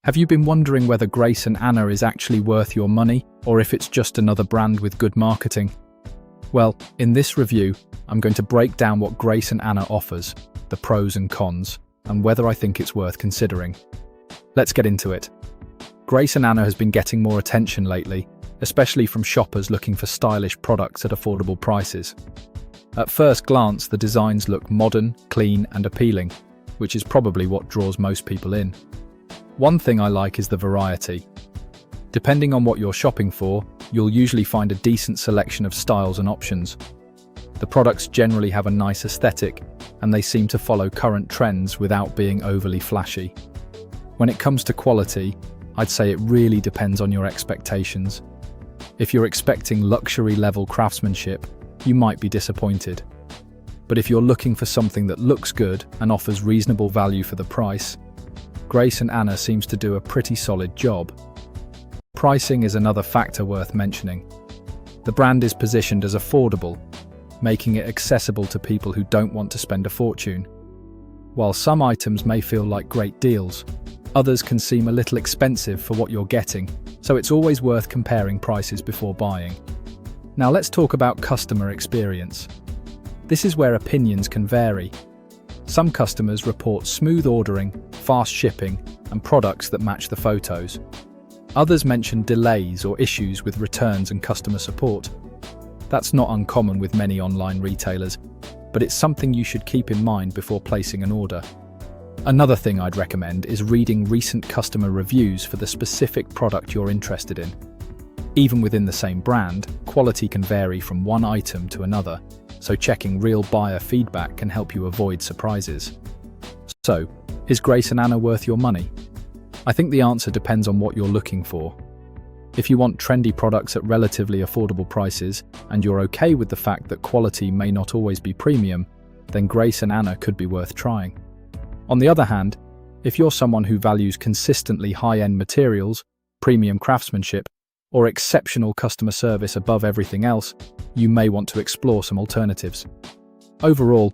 Have you been wondering whether Grace and Anna is actually worth your money, or if it's just another brand with good marketing? Well, in this review, I'm going to break down what Grace and Anna offers, the pros and cons, and whether I think it's worth considering. Let's get into it. Grace and Anna has been getting more attention lately, especially from shoppers looking for stylish products at affordable prices. At first glance, the designs look modern, clean, and appealing, which is probably what draws most people in. One thing I like is the variety. Depending on what you're shopping for, you'll usually find a decent selection of styles and options. The products generally have a nice aesthetic, and they seem to follow current trends without being overly flashy. When it comes to quality, I'd say it really depends on your expectations. If you're expecting luxury-level craftsmanship, you might be disappointed. But if you're looking for something that looks good and offers reasonable value for the price, Grace and Anna seems to do a pretty solid job. Pricing is another factor worth mentioning. The brand is positioned as affordable, making it accessible to people who don't want to spend a fortune. While some items may feel like great deals, others can seem a little expensive for what you're getting, so it's always worth comparing prices before buying. Now let's talk about customer experience. This is where opinions can vary. Some customers report smooth ordering, fast shipping, and products that match the photos. Others mention delays or issues with returns and customer support. That's not uncommon with many online retailers, but it's something you should keep in mind before placing an order. Another thing I'd recommend is reading recent customer reviews for the specific product you're interested in. Even within the same brand, quality can vary from one item to another, so checking real buyer feedback can help you avoid surprises. So, is Grace and Anna worth your money? I think the answer depends on what you're looking for. If you want trendy products at relatively affordable prices, and you're okay with the fact that quality may not always be premium, then Grace and Anna could be worth trying. On the other hand, if you're someone who values consistently high-end materials, premium craftsmanship, or exceptional customer service above everything else, you may want to explore some alternatives. Overall,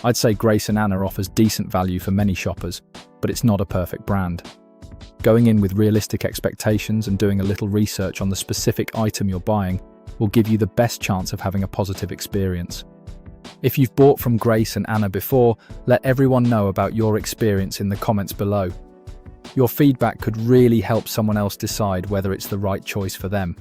I'd say Grace and Anna offers decent value for many shoppers, but it's not a perfect brand. Going in with realistic expectations and doing a little research on the specific item you're buying will give you the best chance of having a positive experience. If you've bought from Grace and Anna before, let everyone know about your experience in the comments below. Your feedback could really help someone else decide whether it's the right choice for them.